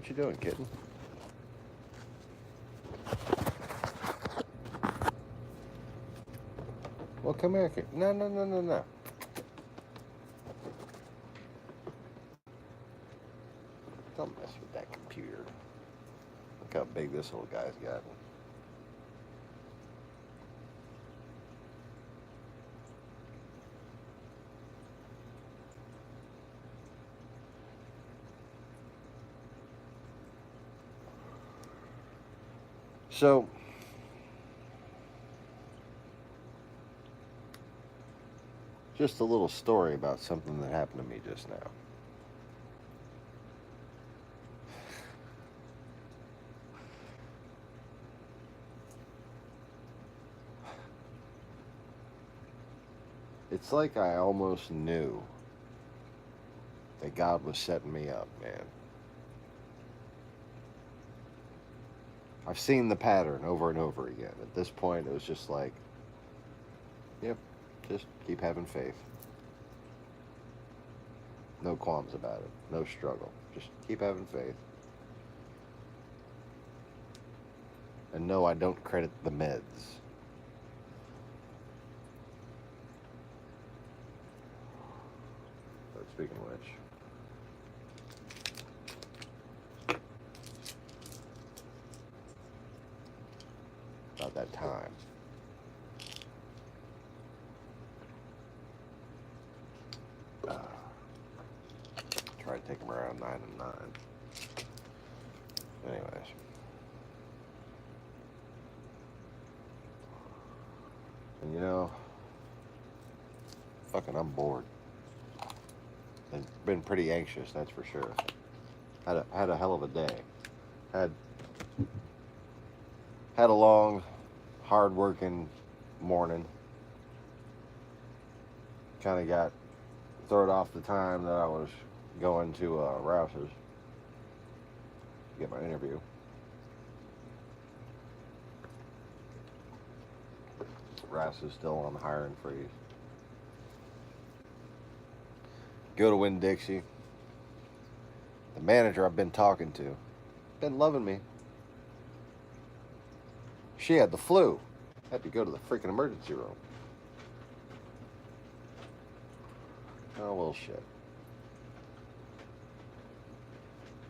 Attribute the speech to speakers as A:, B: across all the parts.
A: What you doing, kitten? Well, come here, kitten. No, no, no, no, no. Don't mess with that computer. Look how big this little guy's gotten. So, just a little story about something that happened to me just now. It's like I almost knew that God was setting me up, man. I've seen the pattern over and over again. At this point, it was just like, yep, just keep having faith. No qualms about it. No struggle. Just keep having faith. And no, I don't credit the meds. But speaking of which, about that time. Try to take them around 9 and 9. Anyways. And you know, fucking I'm bored. I've been pretty anxious, that's for sure. Had a hell of a day. Had a long, hard-working morning. Kind of got thrown off the time that I was going to Rouse's to get my interview. Rouse is still on the hiring freeze. Go to Winn-Dixie. The manager I've been talking to, been loving me. She had the flu. Had to go to the freaking emergency room. Oh, well, shit.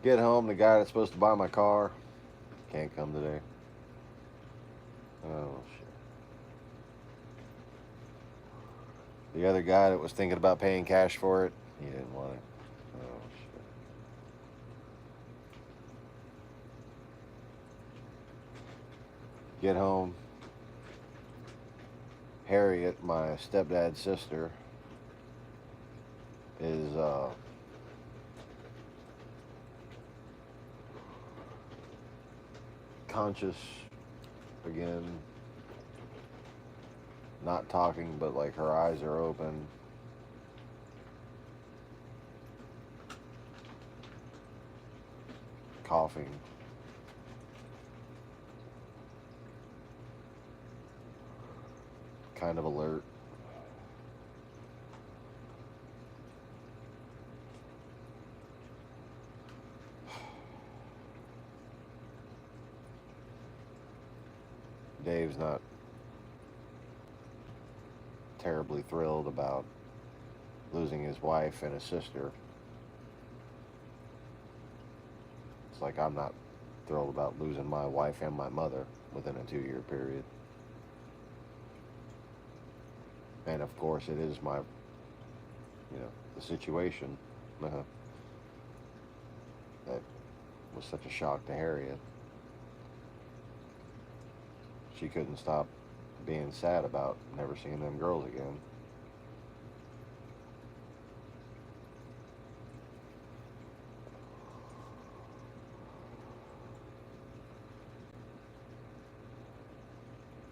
A: Get home, the guy that's supposed to buy my car can't come today. Oh, shit. The other guy that was thinking about paying cash for it, he didn't want it. Oh, shit. Get home. Harriet, my stepdad's sister, is conscious again, not talking, but like her eyes are open. Coughing. Kind of alert. Dave's not terribly thrilled about losing his wife and his sister. It's like I'm not thrilled about losing my wife and my mother within a 2-year period. And of course it is my, the situation that was such a shock to Harriet. She couldn't stop being sad about never seeing them girls again.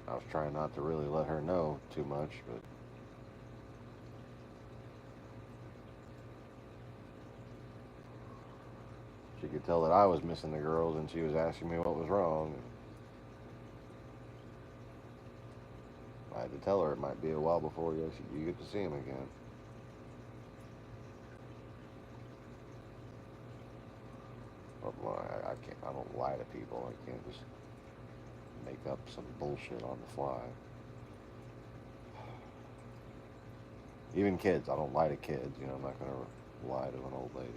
A: I was trying not to really let her know too much, but she could tell that I was missing the girls, and she was asking me what was wrong. I had to tell her it might be a while before you get to see him again. I can't. I don't lie to people. I can't just make up some bullshit on the fly. Even kids, I don't lie to kids. You know, I'm not gonna lie to an old lady.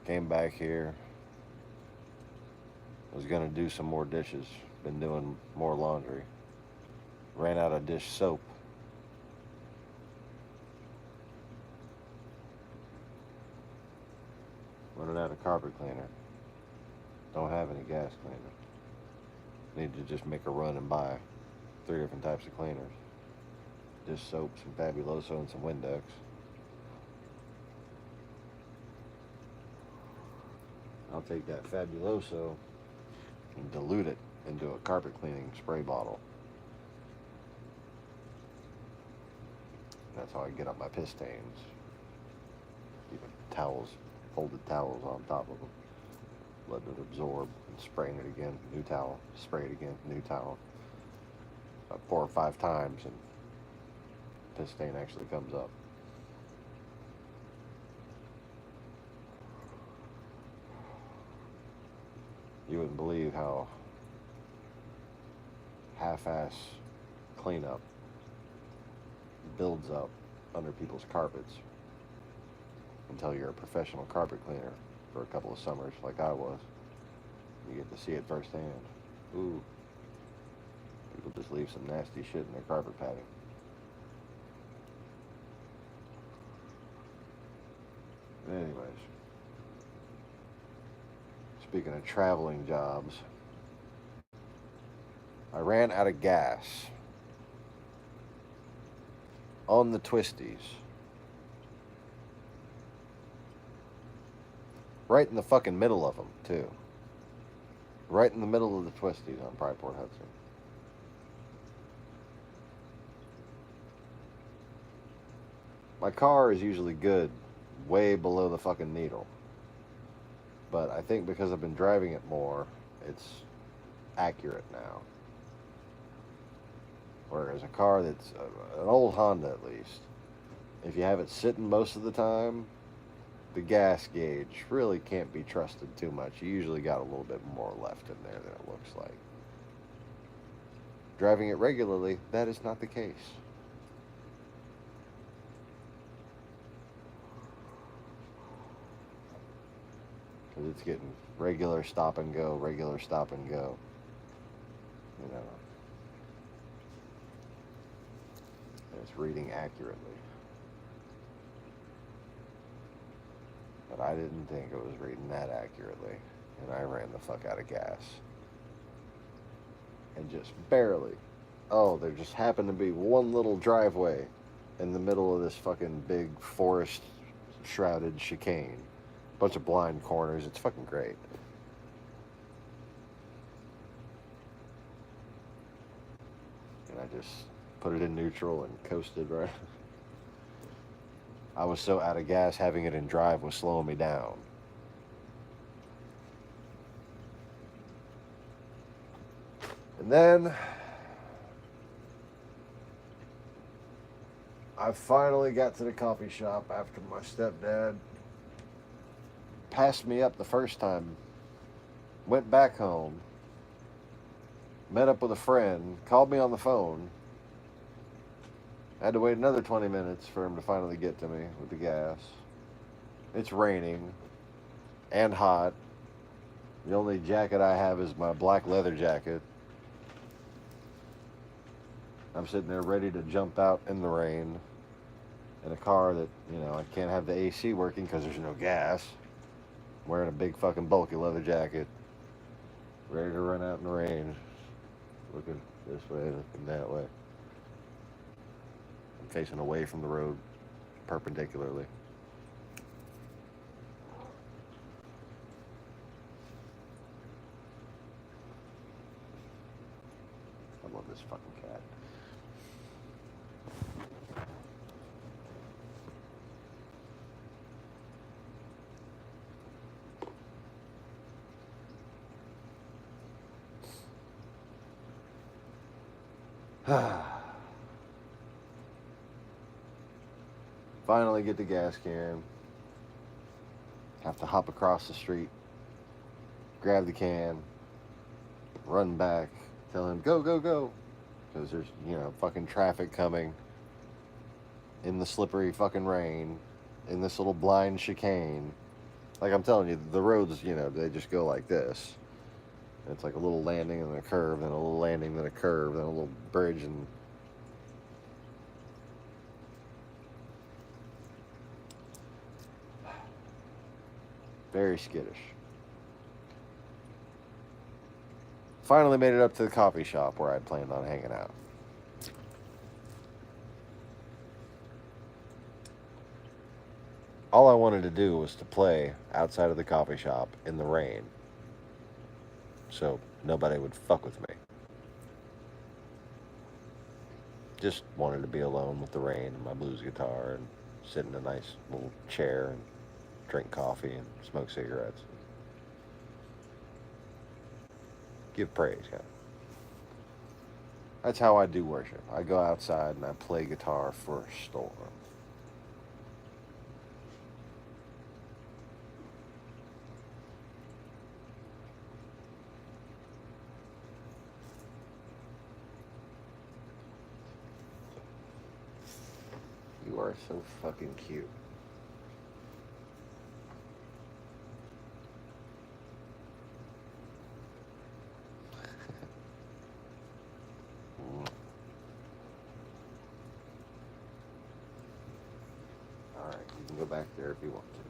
A: Came back here. Was gonna do some more dishes. Been doing more laundry. Ran out of dish soap. Running out of carpet cleaner. Don't have any gas cleaner. Need to just make a run and buy 3 different types of cleaners. Dish soap, some Fabuloso, and some Windex. I'll take that Fabuloso and dilute it into a carpet cleaning spray bottle. That's how I get up my piss stains. Even towels, folded towels on top of them. Let it absorb and spraying it again. New towel, spray it again, new towel. About 4 or 5 times and piss stain actually comes up. You wouldn't believe how half-ass cleanup builds up under people's carpets until you're a professional carpet cleaner for a couple of summers like I was. You get to see it firsthand. Ooh, people just leave some nasty shit in their carpet padding. Anyways, speaking of traveling jobs, I ran out of gas on the twisties. Right in the fucking middle of them, too. Right in the middle of the twisties on Pride Port Hudson. My car is usually good, way below the fucking needle. But I think because I've been driving it more, it's accurate now. Whereas a car that's an old Honda, at least, if you have it sitting most of the time, the gas gauge really can't be trusted too much. You usually got a little bit more left in there than it looks like. Driving it regularly, that is not the case. Because it's getting regular stop and go, regular stop and go. You know. And it's reading accurately. But I didn't think it was reading that accurately. And I ran the fuck out of gas. And just barely. Oh, there just happened to be one little driveway in the middle of this fucking big forest shrouded chicane. Bunch of blind corners. It's fucking great. And I just put it in neutral and coasted right. I was so out of gas, having it in drive was slowing me down. And then I finally got to the coffee shop after my stepdad passed me up the first time. Went back home, met up with a friend, called me on the phone. I had to wait another 20 minutes for him to finally get to me with the gas. It's raining and hot. The only jacket I have is my black leather jacket. I'm sitting there ready to jump out in the rain in a car that, you know, I can't have the AC working because there's no gas. I'm wearing a big fucking bulky leather jacket, ready to run out in the rain, looking this way, looking that way. Facing away from the road perpendicularly. I love this fucking cat. Finally get the gas can. Have to hop across the street, grab the can, run back, tell him, go, go, go. Because there's, fucking traffic coming in the slippery fucking rain, in this little blind chicane. Like I'm telling you, the roads, they just go like this. It's like a little landing and then a curve, then a little landing, then a curve, then a little bridge, and very skittish. Finally made it up to the coffee shop where I'd planned on hanging out. All I wanted to do was to play outside of the coffee shop in the rain, so nobody would fuck with me. Just wanted to be alone with the rain and my blues guitar and sit in a nice little chair and drink coffee and smoke cigarettes. Give praise, yeah. That's how I do worship. I go outside and I play guitar for a storm. You are so fucking cute. Alright, you can go back there if you want to.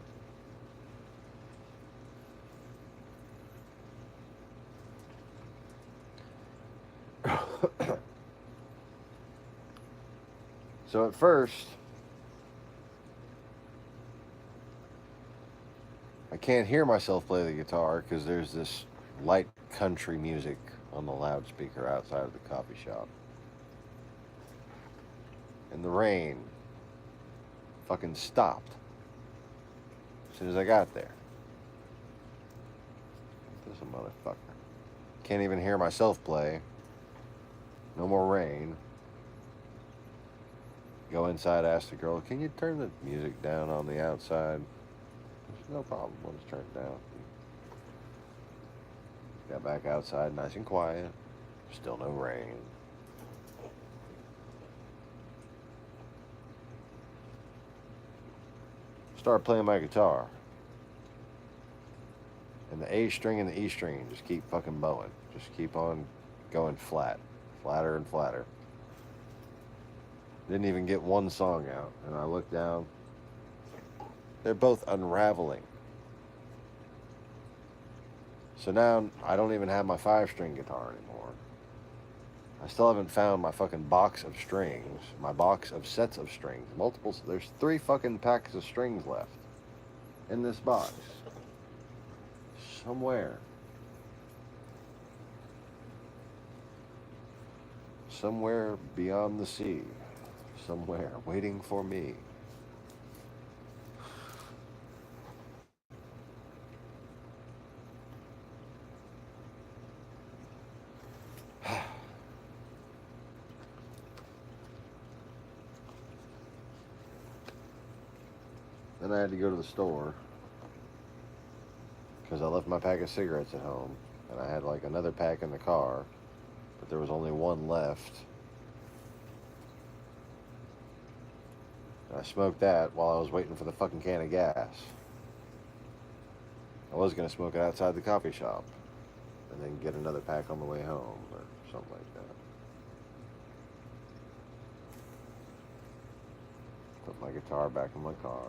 A: So at first, I can't hear myself play the guitar because there's this light country music on the loudspeaker outside of the coffee shop. And the rain fucking stopped as soon as I got there. This is a motherfucker. Can't even hear myself play. No more rain. Go inside, ask the girl, can you turn the music down on the outside? No problem, we'll just turn it down. Got back outside nice and quiet. Still no rain. Start playing my guitar. And the A string and the E string just keep fucking bowing. Just keep on going flat. Flatter and flatter. Didn't even get one song out. And I look down. They're both unraveling. So now I don't even have my 5-string guitar anymore. I still haven't found my fucking box of strings. My box of sets of strings. Multiples. There's 3 fucking packs of strings left in this box. Somewhere. Somewhere beyond the sea. Somewhere waiting for me. Then I had to go to the store because I left my pack of cigarettes at home, and I had like another pack in the car, but there was only one left. And I smoked that while I was waiting for the fucking can of gas. I was going to smoke it outside the coffee shop and then get another pack on the way home or something like that. Put my guitar back in my car.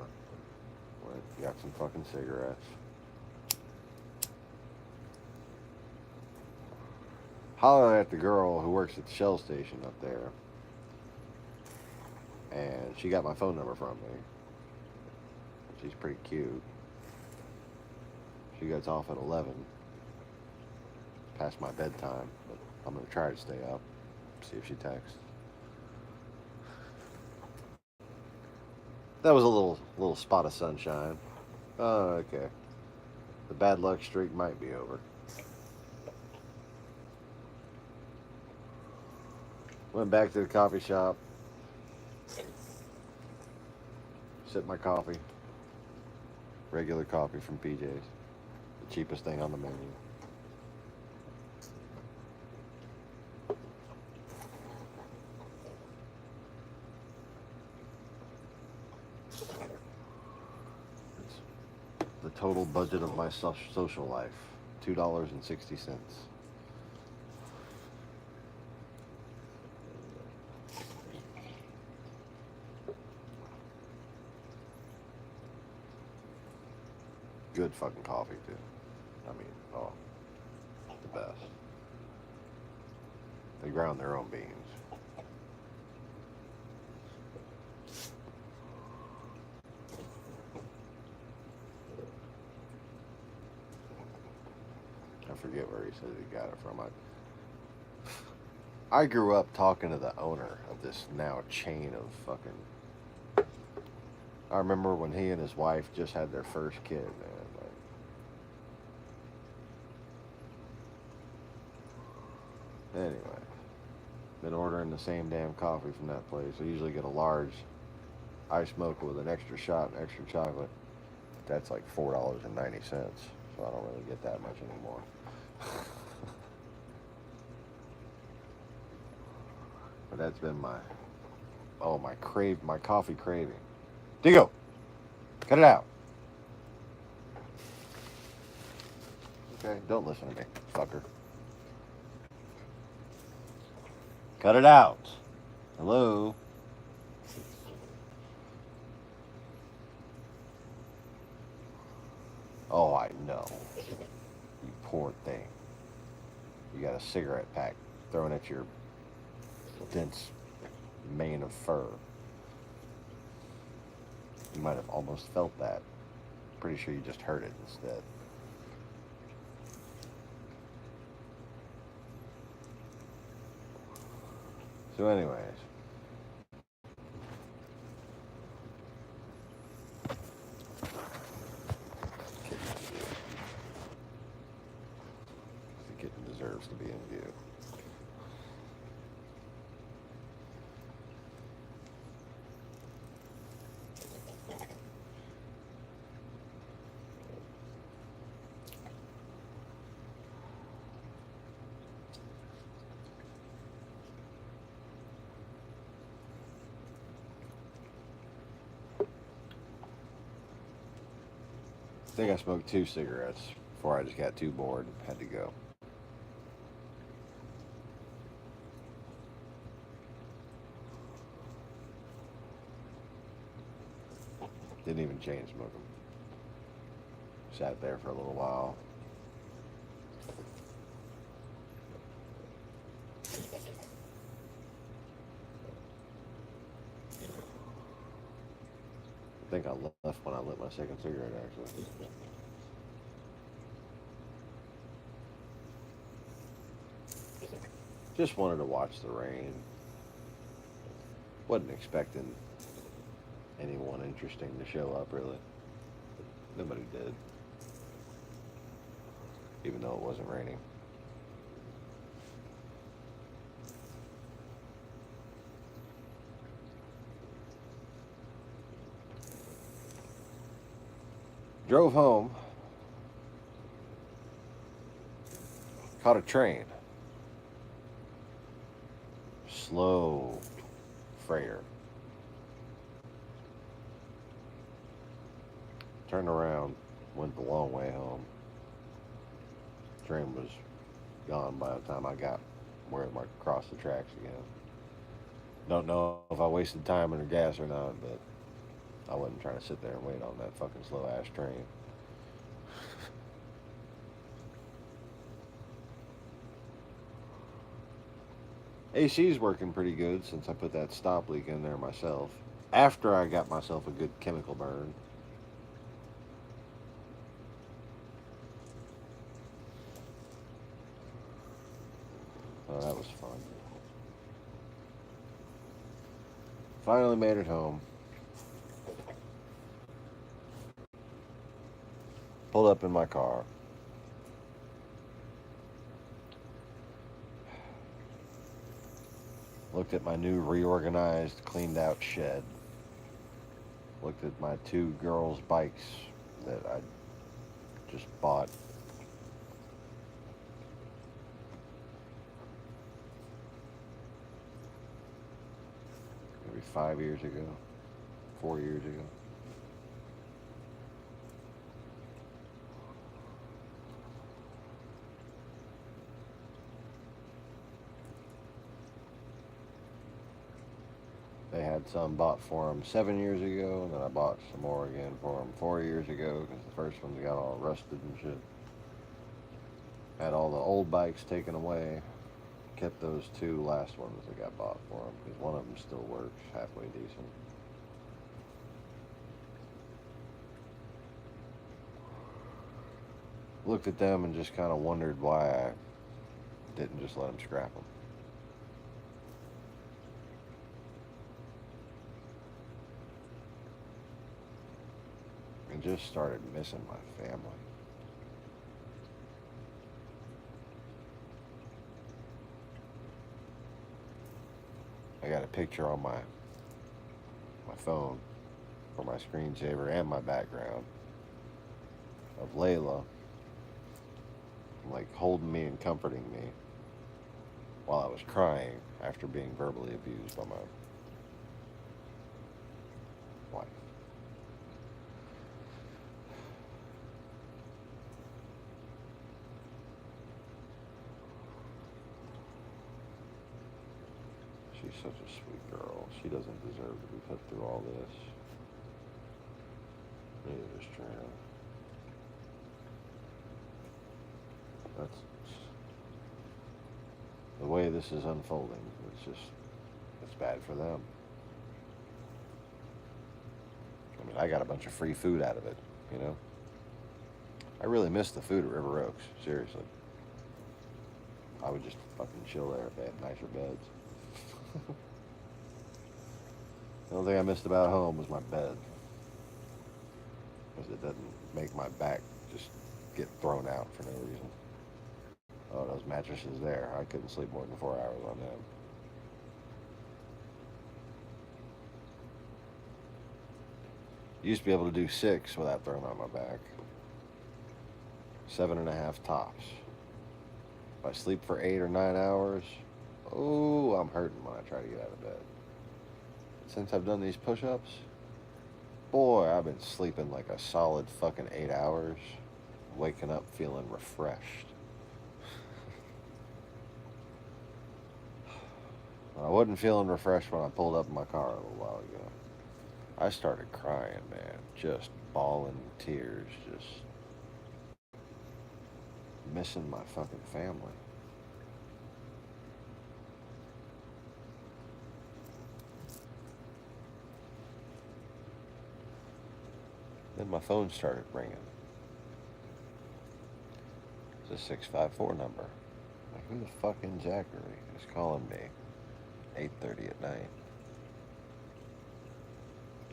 A: Got some fucking cigarettes. Hollering at the girl who works at the Shell station up there. And she got my phone number from me. She's pretty cute. She gets off at 11. Past my bedtime. But I'm going to try to stay up. See if she texts. That was a little spot of sunshine. Oh, okay. The bad luck streak might be over. Went back to the coffee shop, sipped my coffee, regular coffee from PJ's, the cheapest thing on the menu. It's the total budget of my social life, $2.60. Good fucking coffee too. I mean, oh, the best. They ground their own beans. I forget where he said he got it from. I grew up talking to the owner of this now chain of fucking. I remember when he and his wife just had their first kid, man. Anyway, been ordering the same damn coffee from that place. I usually get a large iced mocha with an extra shot and extra chocolate. That's like $4.90, so I don't really get that much anymore. But that's been my coffee craving. Digo, cut it out. Okay, don't listen to me, fucker. Cut it out. Hello. Oh, I know. You poor thing. You got a cigarette pack thrown at your dense mane of fur. You might have almost felt that. Pretty sure you just heard it instead. So, anyways. The kitten deserves to be in view. I think I smoked 2 cigarettes before I just got too bored and had to go. Didn't even chain smoke them. Sat there for a little while. I think I left when I lit my second cigarette, actually. Just wanted to watch the rain. Wasn't expecting anyone interesting to show up, really. Nobody did. Even though it wasn't raining. Drove home. Caught a train. Slow freighter. Turned around, went the long way home. Train was gone by the time I got where I crossed the tracks again. Don't know if I wasted time under gas or not, but I wasn't trying to sit there and wait on that fucking slow ass train. AC's working pretty good since I put that stop leak in there myself. After I got myself a good chemical burn. Oh, that was fun. Finally made it home. Pulled up in my car. Looked at my new reorganized, cleaned out shed. Looked at my two girls' bikes that I just bought. Maybe 5 years ago, 4 years ago. They had some bought for them 7 years ago, and then I bought some more again for them 4 years ago because the first ones got all rusted and shit. Had all the old bikes taken away. Kept those two last ones that got bought for them because one of them still works halfway decent. Looked at them and just kind of wondered why I didn't just let them scrap them. And just started missing my family. I got a picture on my phone for my screensaver and my background of Layla, like holding me and comforting me while I was crying after being verbally abused by my wife. She's such a sweet girl. She doesn't deserve to be put through all this. Neither does Trina. That's the way this is unfolding. It's bad for them. I mean, I got a bunch of free food out of it, you know? I really miss the food at River Oaks, seriously. I would just fucking chill there if they had nicer beds. The only thing I missed about home was my bed. Because it doesn't make my back just get thrown out for no reason. Oh, those mattresses there. I couldn't sleep more than 4 hours on them. Used to be able to do 6 without throwing out my back. 7.5 tops. If I sleep for 8 or 9 hours, oh, I'm hurting when I try to get out of bed. Since I've done these push-ups, boy, I've been sleeping like a solid fucking 8 hours, waking up feeling refreshed. I wasn't feeling refreshed when I pulled up in my car a little while ago. I started crying, man, just bawling tears, just missing my fucking family. Then my phone started ringing. It's a 654 number. Like, who the fucking Zachary is calling me 8:30 at night?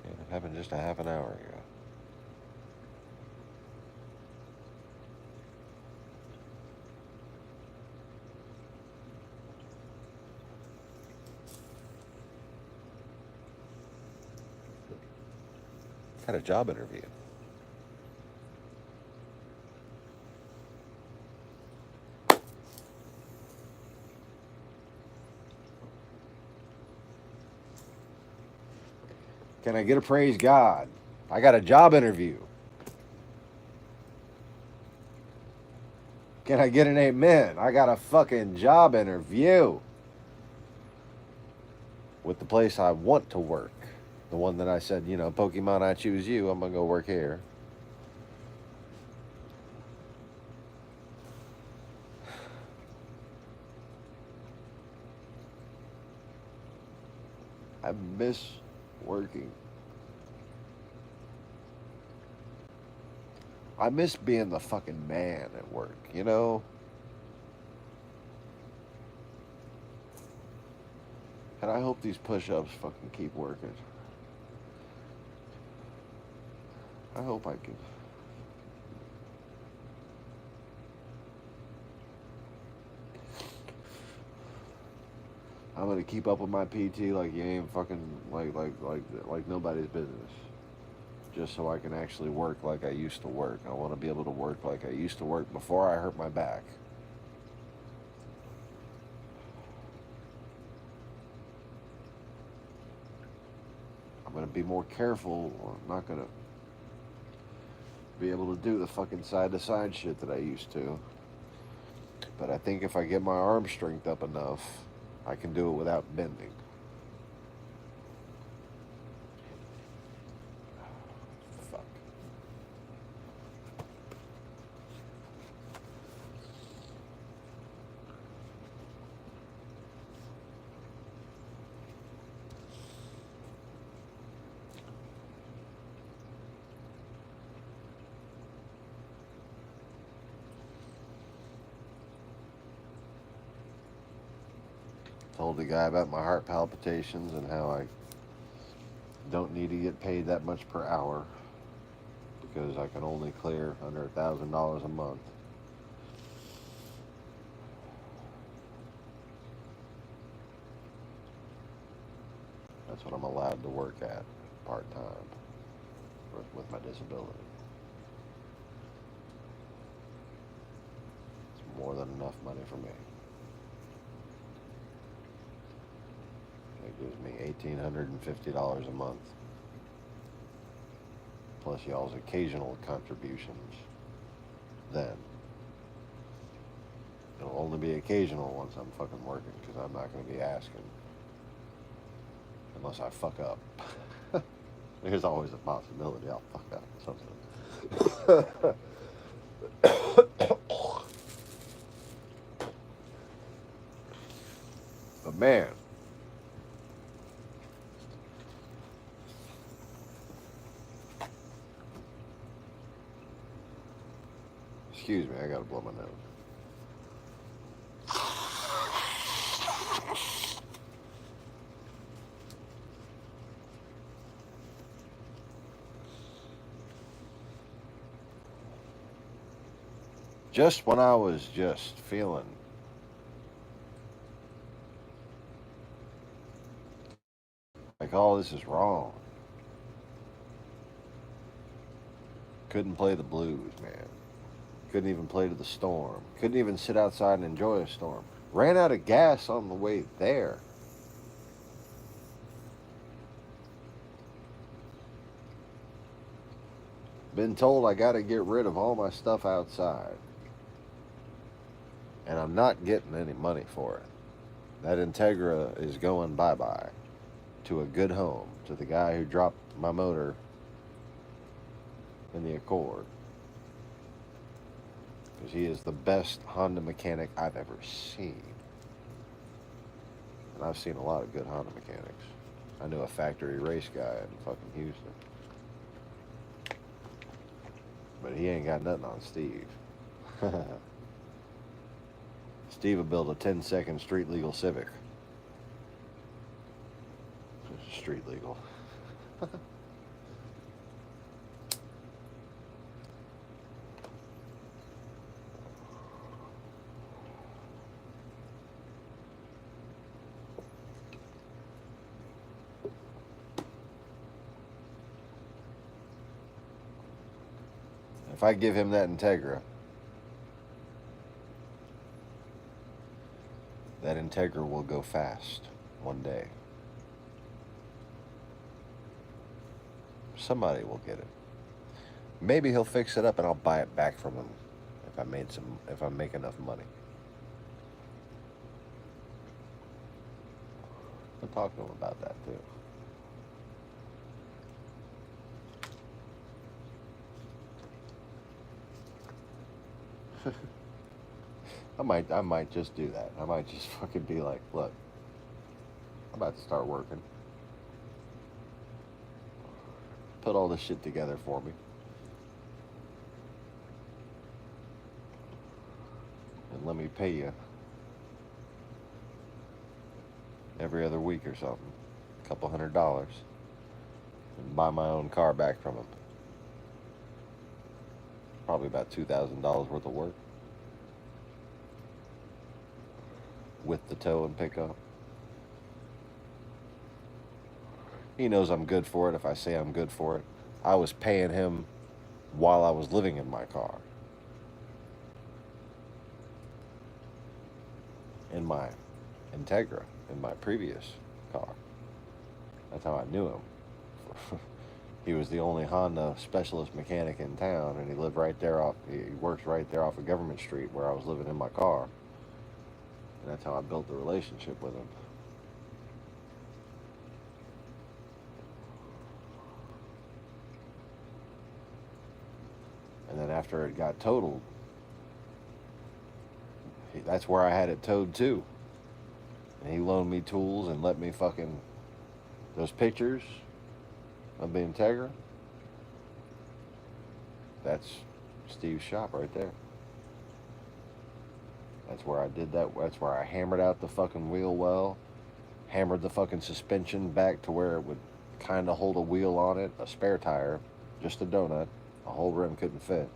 A: Yeah, it happened just a half an hour ago. Had a job interview. Can I get a praise God? I got a job interview. Can I get an amen? I got a fucking job interview with the place I want to work. The one that I said, you know, Pokemon, I choose you. I'm going to go work here. I miss working. I miss being the fucking man at work, you know? And I hope these push-ups fucking keep working. I hope I can. I'm gonna keep up with my PT like you ain't fucking like nobody's business. Just so I can actually work like I used to work. I want to be able to work like I used to work before I hurt my back. I'm gonna be more careful. I'm not gonna be able to do the fucking side to side shit that I used to. But I think if I get my arm strength up enough, I can do it without bending. Fuck. Told the guy about my heart palpitations and how I don't need to get paid that much per hour because I can only clear under $1,000 a month. That's what I'm allowed to work at part time with my disability. It's more than enough money for me. It gives me $1,850 a month, plus y'all's occasional contributions. Then it'll only be occasional once I'm fucking working, because I'm not going to be asking unless I fuck up. There's always a possibility I'll fuck up something. But man, excuse me, I gotta blow my nose. Just when I was just feeling like all this is wrong, couldn't play the blues, man. Couldn't even play to the storm. Couldn't even sit outside and enjoy a storm. Ran out of gas on the way there. Been told I gotta get rid of all my stuff outside. And I'm not getting any money for it. That Integra is going bye-bye to a good home, to the guy who dropped my motor in the Accord. Because he is the best Honda mechanic I've ever seen. And I've seen a lot of good Honda mechanics. I knew a factory race guy in fucking Houston. But he ain't got nothing on Steve. Steve will build a 10-second street legal Civic. Street legal. If I give him that Integra will go fast one day. Somebody will get it. Maybe he'll fix it up and I'll buy it back from him if I make enough money. I'll talk to him about that too. I might just do that. I might just fucking be like, look, I'm about to start working. Put all this shit together for me. And let me pay you every other week or something. A couple $100. And buy my own car back from him. Probably about $2,000 worth of work. With the tow and pickup. He knows I'm good for it if I say I'm good for it. I was paying him while I was living in my car, in my Integra, in my previous car. That's how I knew him. He was the only Honda specialist mechanic in town, and he lived right there off. He works right there off of Government Street, where I was living in my car, and that's how I built the relationship with him. And then after it got totaled, that's where I had it towed too. And he loaned me tools and let me fucking those pictures of the Integra. That's Steve's shop right there. That's where I did that. That's where I hammered out the fucking wheel well, hammered the fucking suspension back to where it would kind of hold a wheel on it, a spare tire, just a donut. A whole rim couldn't fit.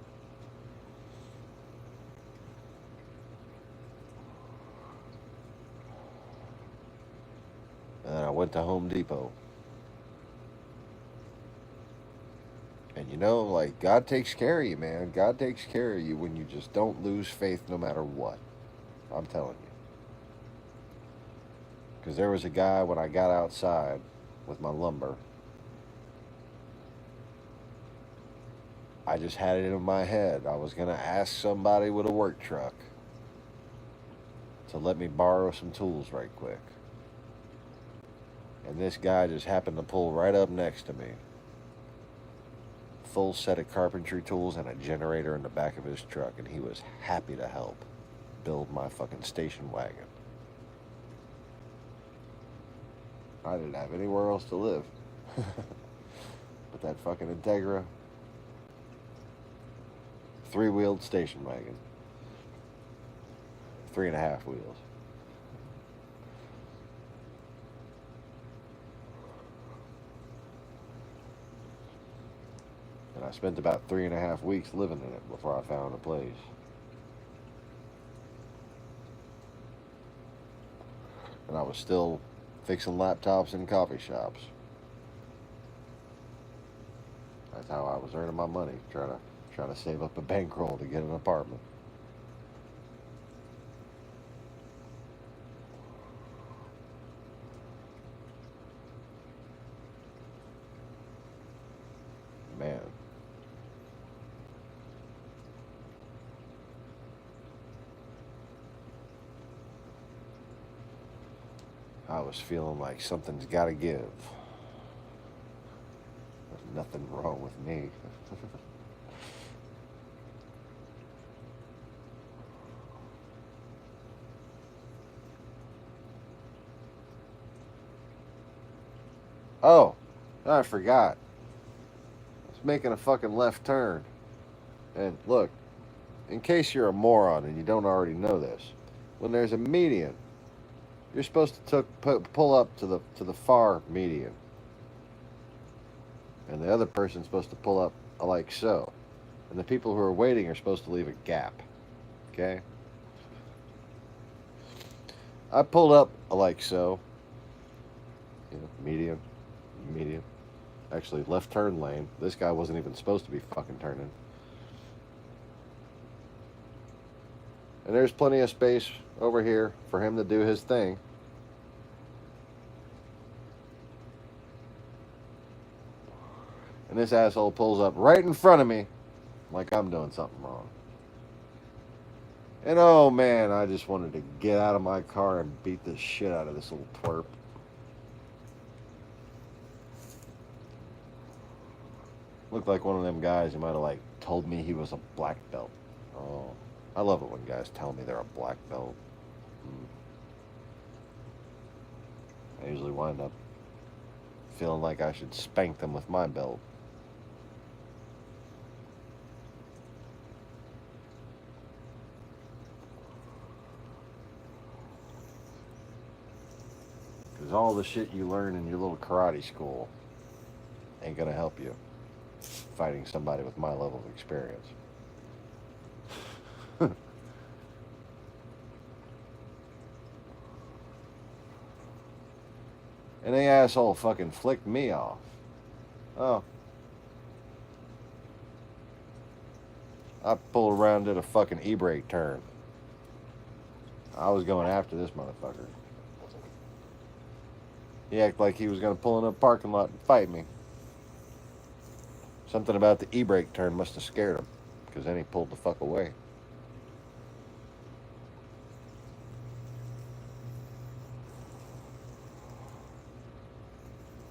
A: And then I went to Home Depot. And you know, like, God takes care of you, man. God takes care of you when you just don't lose faith no matter what. I'm telling you. Because there was a guy when I got outside with my lumber. I just had it in my head. I was going to ask somebody with a work truck to let me borrow some tools right quick. And this guy just happened to pull right up next to me. Full set of carpentry tools and a generator in the back of his truck, and he was happy to help build my fucking station wagon. I didn't have anywhere else to live. But that fucking Integra 3-wheeled station wagon. 3.5 wheels. And I spent about 3.5 weeks living in it before I found a place. And I was still fixing laptops in coffee shops. That's how I was earning my money, trying to save up a bankroll to get an apartment. Man, I was feeling like something's got to give. There's nothing wrong with me. Oh, I forgot. I was making a fucking left turn. And look, in case you're a moron and you don't already know this, when there's a median, you're supposed to pull up to the far median, and the other person's supposed to pull up like so, and the people who are waiting are supposed to leave a gap. Okay. I pulled up like so. You know, median. Actually, left turn lane. This guy wasn't even supposed to be fucking turning. And there's plenty of space over here for him to do his thing. And this asshole pulls up right in front of me like I'm doing something wrong. And oh man, I just wanted to get out of my car and beat the shit out of this little twerp. Looked like one of them guys who might have like told me he was a black belt. Oh, I love it when guys tell me they're a black belt. I usually wind up feeling like I should spank them with my belt. Because all the shit you learn in your little karate school ain't gonna help you fighting somebody with my level of experience. And the asshole fucking flicked me off. Oh. I pulled around, did a fucking e-brake turn. I was going after this motherfucker. He acted like he was going to pull in a parking lot and fight me. Something about the e-brake turn must have scared him, because then he pulled the fuck away.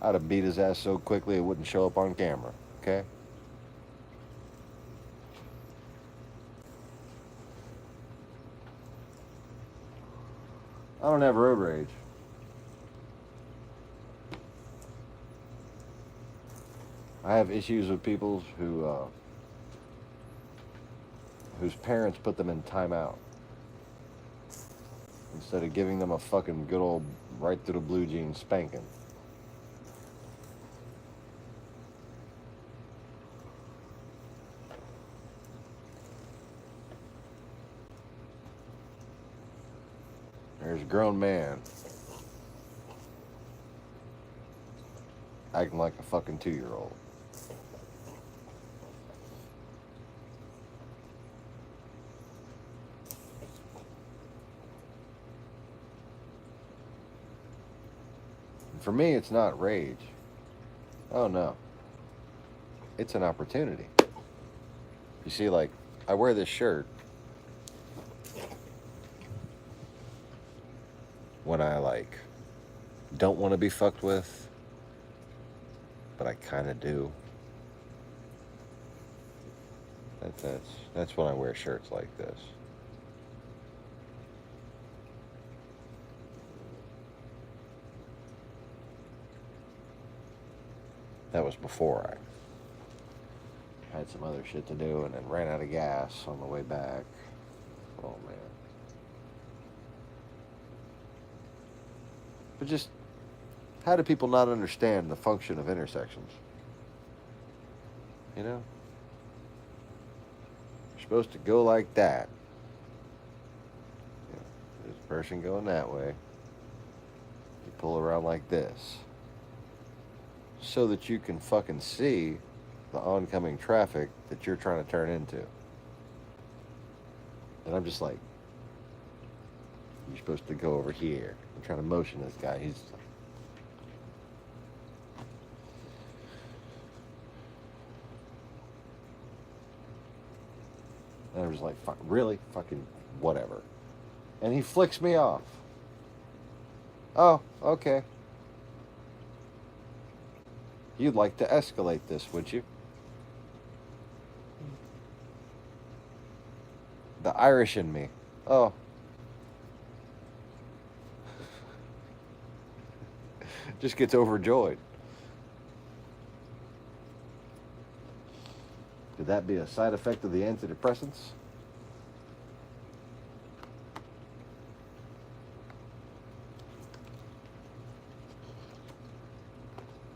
A: I'd have beat his ass so quickly it wouldn't show up on camera, okay? I don't have road rage. I have issues with people whose parents put them in timeout instead of giving them a fucking good old right through the blue jeans spanking. There's a grown man acting like a fucking 2-year-old. For me, it's not rage. Oh no. It's an opportunity. You see, like, I wear this shirt when I, like, don't want to be fucked with, but I kind of do. That's when I wear shirts like this. That was before I had some other shit to do and then ran out of gas on the way back. Oh, man. But just, how do people not understand the function of intersections? You know? You're supposed to go like that. You know, there's a person going that way. You pull around like this, so that you can fucking see the oncoming traffic that you're trying to turn into. And I'm just like, you're supposed to go over here. I'm trying to motion this guy. He's... And I'm just like, really? Fucking whatever. And he flicks me off. Oh, okay. You'd like to escalate this, would you? The Irish in me. Oh. Just gets overjoyed. Could that be a side effect of the antidepressants?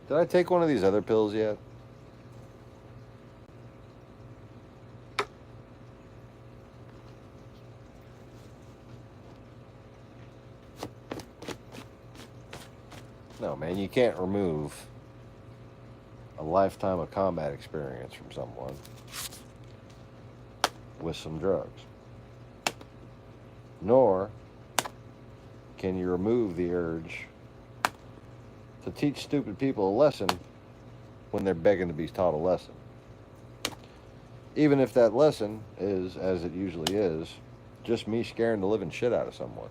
A: Did I take one of these other pills yet? No, man, you can't remove a lifetime of combat experience from someone with some drugs. Nor can you remove the urge to teach stupid people a lesson when they're begging to be taught a lesson. Even if that lesson is, as it usually is, just me scaring the living shit out of someone.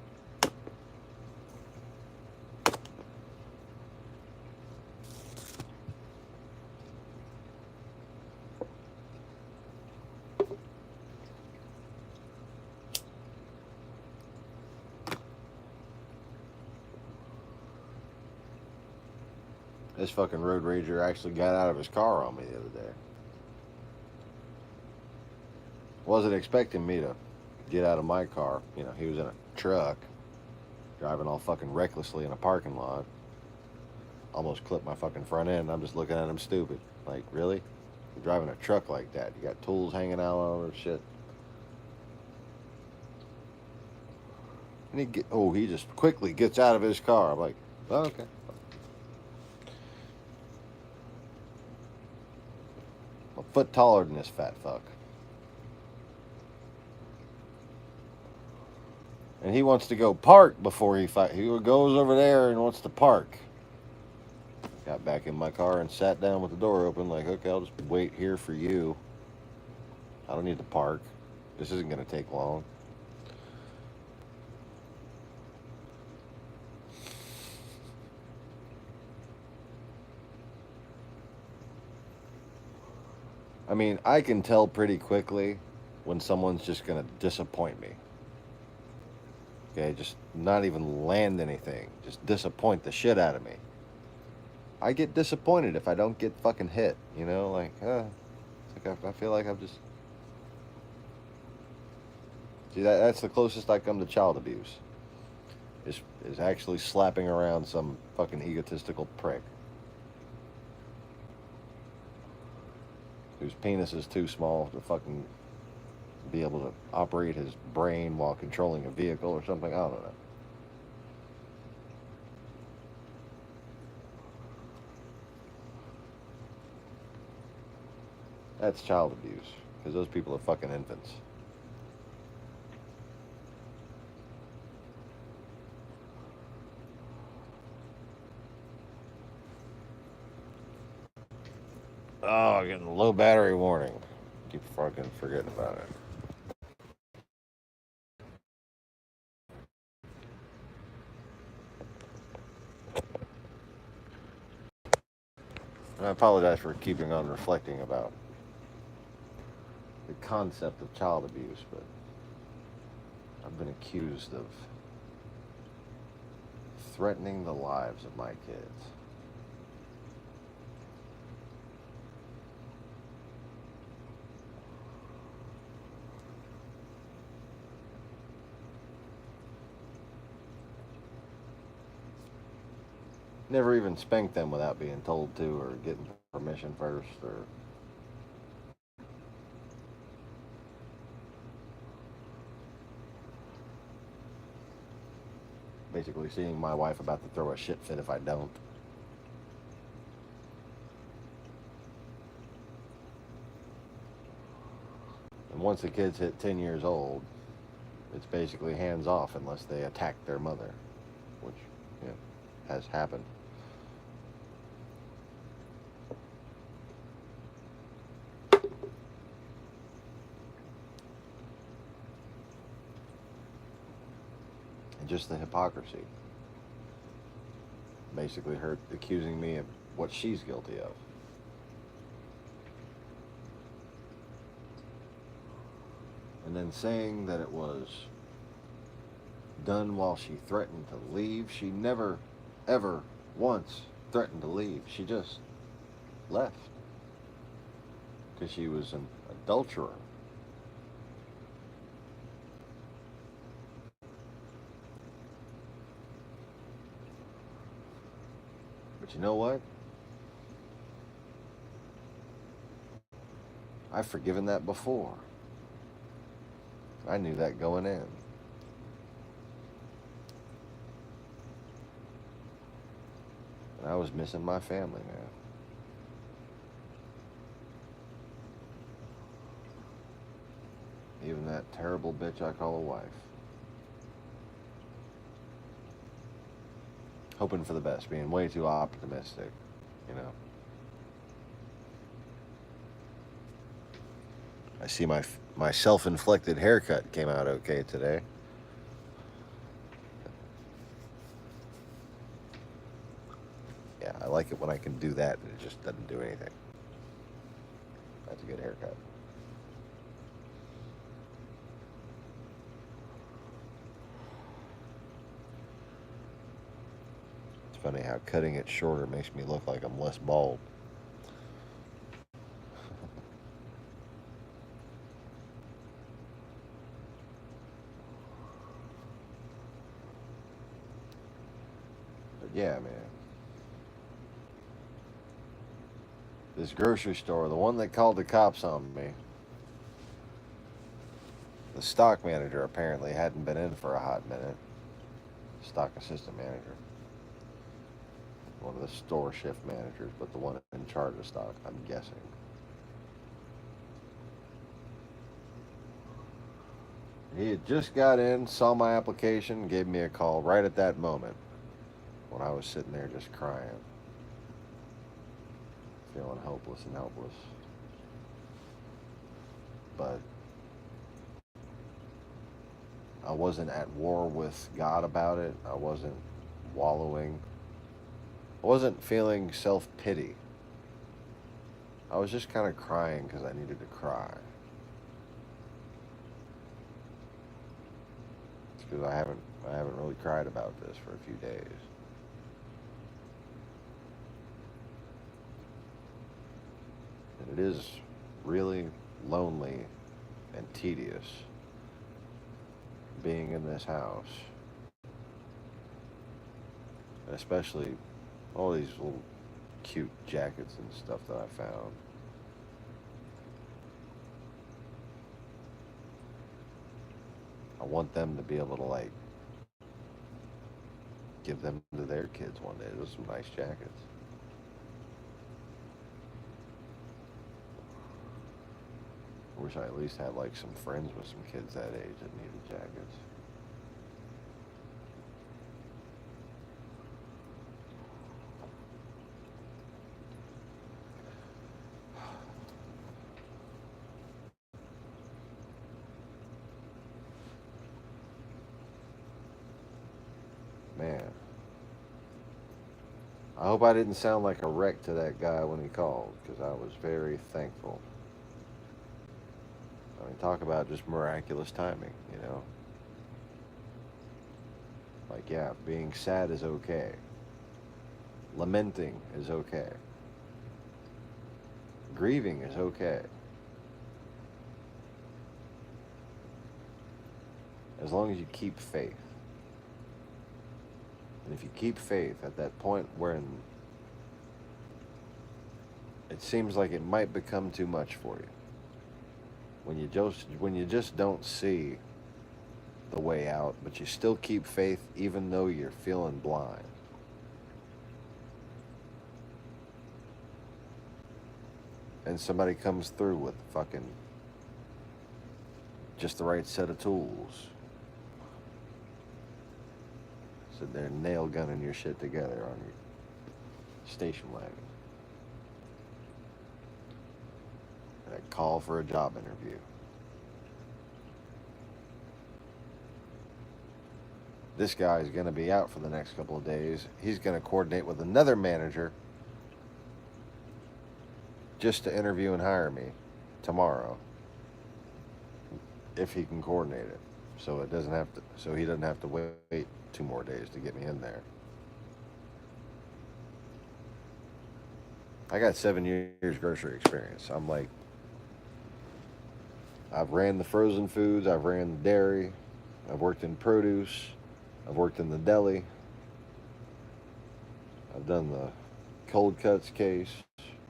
A: This fucking road rager actually got out of his car on me the other day. Wasn't expecting me to get out of my car. You know, he was in a truck, driving all fucking recklessly in a parking lot. Almost clipped my fucking front end. I'm just looking at him stupid. Like, really? You're driving a truck like that. You got tools hanging out all over shit. And he just quickly gets out of his car. I'm like, oh, okay. foot taller than this fat fuck. And he wants to go park before he fight. He goes over there and wants to park. Got back in my car and sat down with the door open, like, okay, I'll just wait here for you. I don't need to park. This isn't going to take long. I mean, I can tell pretty quickly when someone's just going to disappoint me. Okay, just not even land anything. Just disappoint the shit out of me. I get disappointed if I don't get fucking hit, you know? Like, it's like I feel like I'm just. See, that's the closest I come to child abuse. Is actually slapping around some fucking egotistical prick whose penis is too small to fucking be able to operate his brain while controlling a vehicle or something. I don't know. That's child abuse because those people are fucking infants. Oh, getting a low battery warning. Keep fucking forgetting about it. And I apologize for keeping on reflecting about the concept of child abuse, but I've been accused of threatening the lives of my kids. Never even spanked them without being told to or getting permission first or basically seeing my wife about to throw a shit fit if I don't. And once the kids hit 10 years old, it's basically hands off unless they attack their mother, which, you know, has happened. And just the hypocrisy. Basically her accusing me of what she's guilty of. And then saying that it was done while she threatened to leave. She never, ever once threatened to leave. She just left because she was an adulterer. But you know what? I've forgiven that before. I knew that going in. And I was missing my family, man. Even that terrible bitch I call a wife. Hoping for the best, being way too optimistic, you know. I see my self-inflicted haircut came out okay today. Yeah, I like it when I can do that and it just doesn't do anything. That's a good haircut. It's funny how cutting it shorter makes me look like I'm less bald. But yeah, man. This grocery store, the one that called the cops on me, the stock manager apparently hadn't been in for a hot minute. Stock assistant manager. One of the store shift managers, but the one in charge of stock, I'm guessing. He had just got in, saw my application, gave me a call right at that moment when I was sitting there just crying, feeling hopeless and helpless. But I wasn't at war with God about it. I wasn't wallowing. I wasn't feeling self pity. I was just kind of crying because I needed to cry. It's because I haven't really cried about this for a few days. And it is really lonely and tedious being in this house, and especially all these little cute jackets and stuff that I found. I want them to be able to like give them to their kids one day. Those are some nice jackets. I wish I at least had like some friends with some kids that age that needed jackets. Man, I hope I didn't sound like a wreck to that guy when he called because I was very thankful. I mean, talk about just miraculous timing, you know? Like, yeah, being sad is okay. Lamenting is okay. Grieving is okay. As long as you keep faith. And if you keep faith at that point when it seems like it might become too much for you, when you just don't see the way out, but you still keep faith even though you're feeling blind. And somebody comes through with fucking just the right set of tools. So they're nail gunning your shit together on your station wagon. And a call for a job interview. This guy's going to be out for the next couple of days. He's going to coordinate with another manager just to interview and hire me tomorrow if he can coordinate it. So he doesn't have to wait 2 more days to get me in there. I got 7 years grocery experience. I'm like, I've ran the frozen foods, I've ran the dairy, I've worked in produce, I've worked in the deli, I've done the cold cuts case,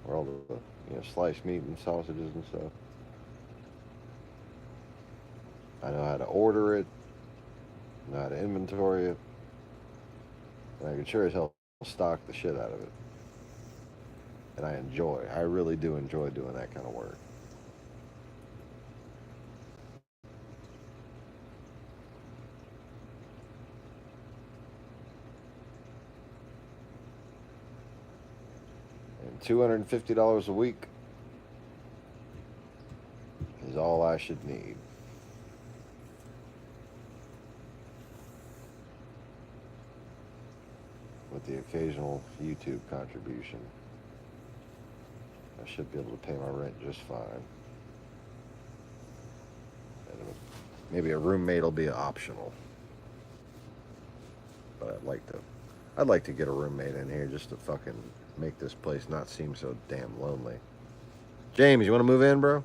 A: where all the sliced meat and sausages and stuff. I know how to order it, I know how to inventory it, and I can sure as hell stock the shit out of it. And I really do enjoy doing that kind of work. And $250 a week is all I should need. With the occasional YouTube contribution, I should be able to pay my rent just fine. And maybe a roommate will be optional, but I'd like to get a roommate in here just to fucking make this place not seem so damn lonely. James, you want to move in, bro?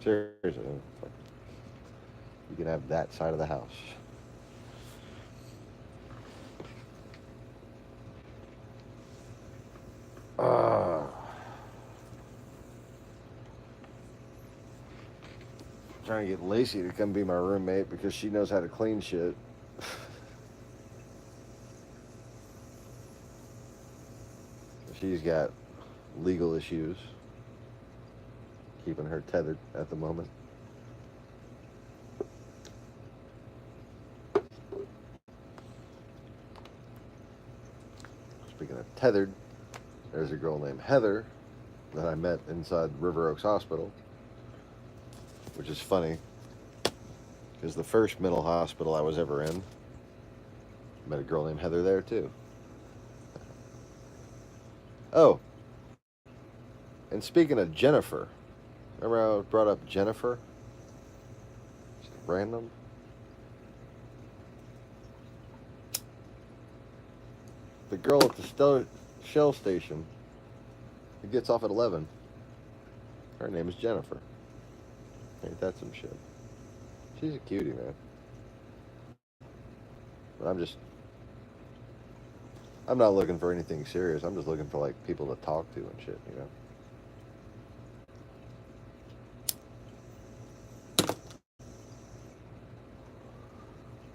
A: Seriously, you can have that side of the house. Uh, Trying to get Lacey to come be my roommate because she knows how to clean shit. She's got legal issues. keeping her tethered at the moment. Speaking of tethered, there's a girl named Heather that I met inside River Oaks Hospital, which is funny because the first mental hospital I was ever in, met a girl named Heather there too. Oh, and speaking of Jennifer, remember I brought up Jennifer? Just random. The girl at the Shell station who gets off at 11, her name is Jennifer. Ain't that some shit? She's a cutie, man. But I'm not looking for anything serious. I'm just looking for like people to talk to and shit, you know?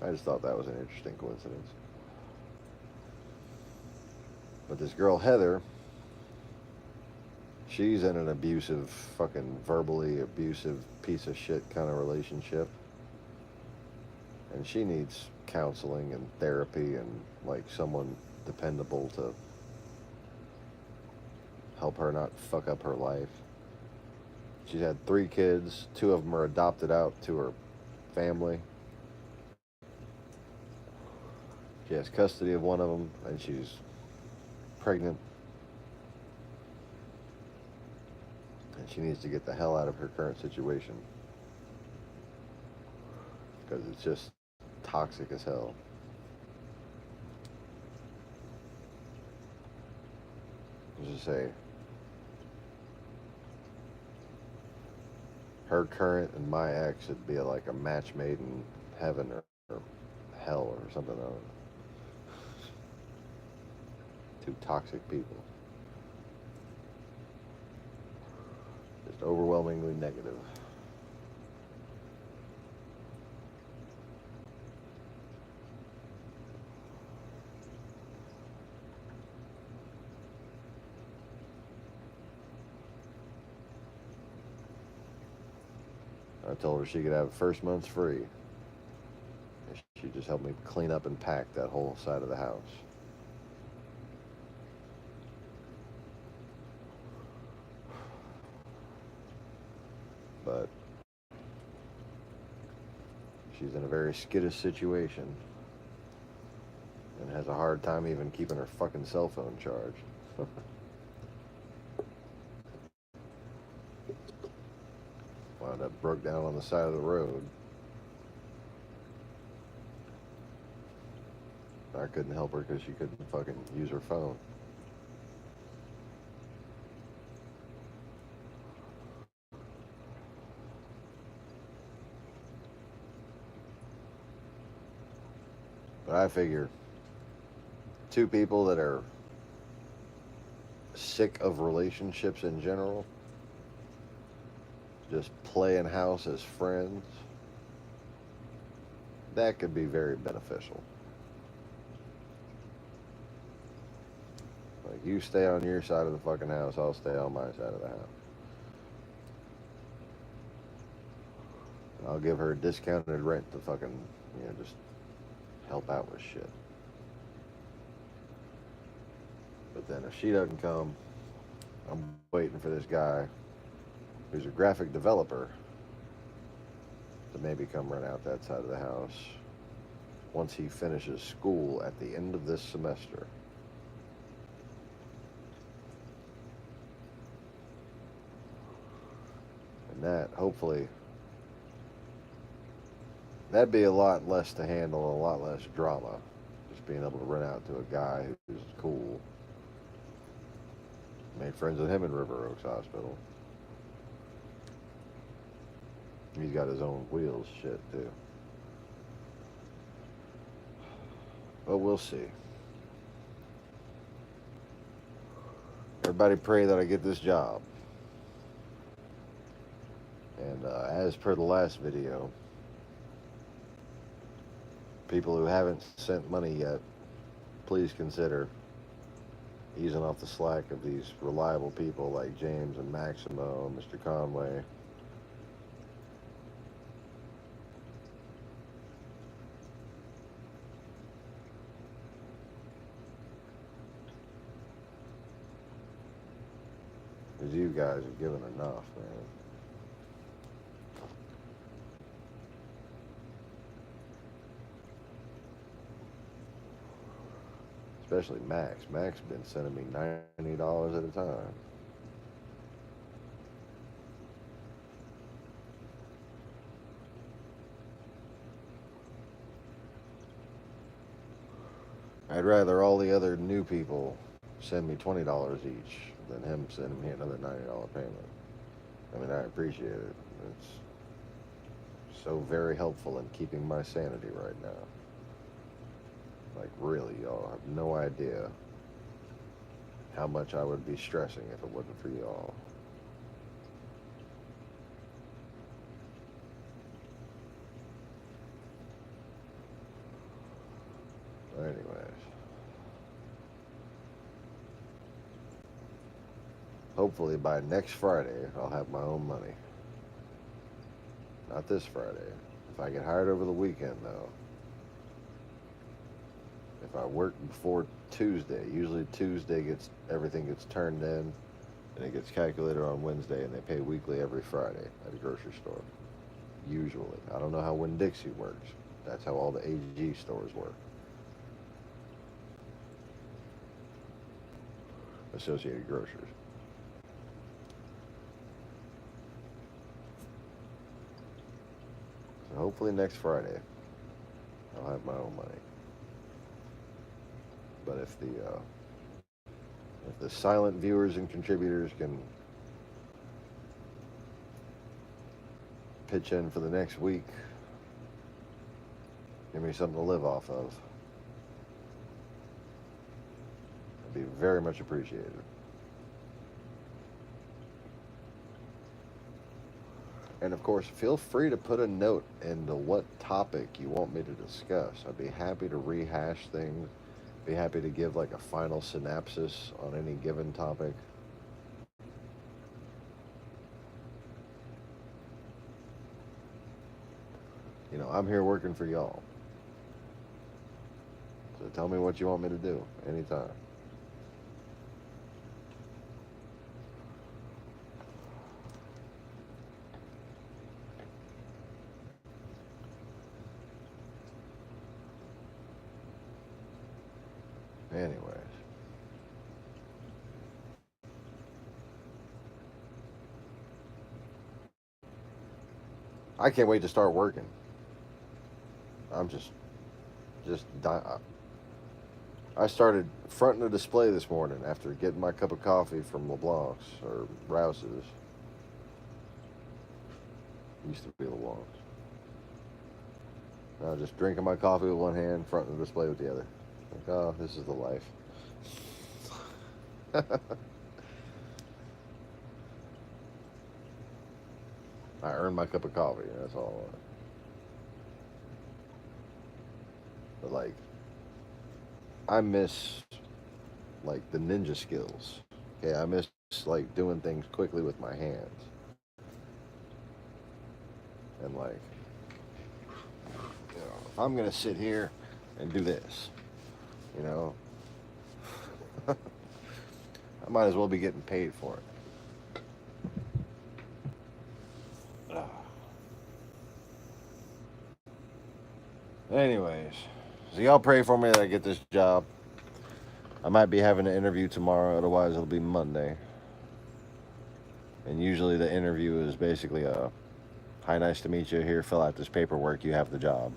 A: I just thought that was an interesting coincidence. But this girl, Heather, she's in an abusive, fucking verbally abusive piece of shit kind of relationship. And she needs counseling and therapy and like someone dependable to help her not fuck up her life. She's had 3 kids. 2 of them are adopted out to her family. She has custody of one of them, and she's pregnant. And she needs to get the hell out of her current situation. Because it's just toxic as hell. Let's just say, her current and my ex would be like a match made in heaven or hell or something. I don't know. 2 toxic people. Just overwhelmingly negative. I told her she could have first month free. She just helped me clean up and pack that whole side of the house. But she's in a very skittish situation and has a hard time even keeping her fucking cell phone charged. Wound up broke down on the side of the road. I couldn't help her because she couldn't fucking use her phone. But I figure 2 people that are sick of relationships in general, just playing house as friends, that could be very beneficial. Like, you stay on your side of the fucking house, I'll stay on my side of the house. I'll give her discounted rent to fucking, just help out with shit. But then if she doesn't come, I'm waiting for this guy who's a graphic developer to maybe come run out that side of the house once he finishes school at the end of this semester. And that, hopefully, that'd be a lot less to handle, a lot less drama. Just being able to run out to a guy who's cool. Made friends with him in River Oaks Hospital. He's got his own wheels shit, too. But we'll see. Everybody pray that I get this job. And as per the last video, people who haven't sent money yet, please consider easing off the slack of these reliable people like James and Maximo, Mr. Conway. Because you guys are giving enough, man. Especially Max. Max been sending me $90 at a time. I'd rather all the other new people send me $20 each than him sending me another $90 payment. I mean, I appreciate it. It's so very helpful in keeping my sanity right now. Like, really, y'all have no idea how much I would be stressing if it wasn't for y'all. Anyways. Hopefully by next Friday, I'll have my own money. Not this Friday. If I get hired over the weekend, though. If I work before Tuesday, usually Tuesday everything gets turned in, and it gets calculated on Wednesday, and they pay weekly every Friday at a grocery store. Usually. I don't know how Winn-Dixie works. That's how all the AG stores work. Associated Grocers. So hopefully next Friday, I'll have my own money. But if the silent viewers and contributors can pitch in for the next week, give me something to live off of, it'd be very much appreciated. And of course, feel free to put a note into what topic you want me to discuss. I'd be happy to rehash things. Be happy to give like a final synopsis on any given topic. You know, I'm here working for y'all. So tell me what you want me to do anytime. Anyways. I can't wait to start working. I'm just I started fronting a display this morning after getting my cup of coffee from LeBlanc's or Rouse's. Used to be LeBlanc's. Now just drinking my coffee with one hand, fronting the display with the other. Like, oh, this is the life. I earned my cup of coffee. That's all I want. But like, I miss like the ninja skills. Okay, I miss like doing things quickly with my hands. And like, you know, if I'm gonna sit here and do this, you know, I might as well be getting paid for it. Anyways, so y'all pray for me that I get this job. I might be having an interview tomorrow, otherwise it'll be Monday. And usually the interview is basically a, hi, nice to meet you. Here, fill out this paperwork. You have the job.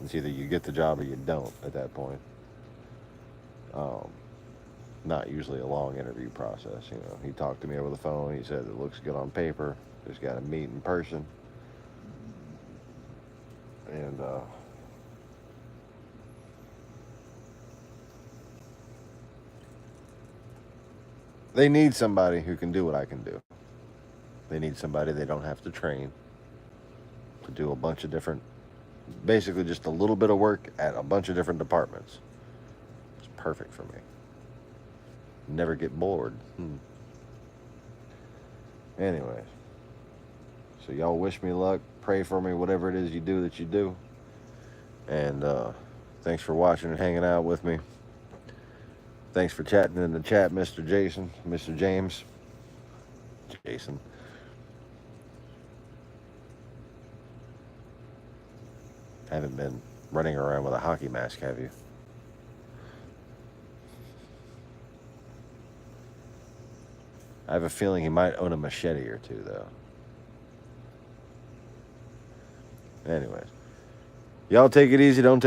A: It's either you get the job or you don't at that point. Not usually a long interview process. You know, he talked to me over the phone. He said it looks good on paper. Just got to meet in person. And they need somebody who can do what I can do. They need somebody they don't have to train to do a bunch of different, basically just a little bit of work at a bunch of different departments. It's perfect for me. Never get bored. Anyways, so y'all wish me luck. Pray for me, whatever it is you do that you do. And thanks for watching and hanging out with me. Thanks for chatting in the chat, Mr. Jason, Mr. James. Jason. Haven't been running around with a hockey mask, have you? I have a feeling he might own a machete or two, though. Anyways, y'all take it easy. Don't take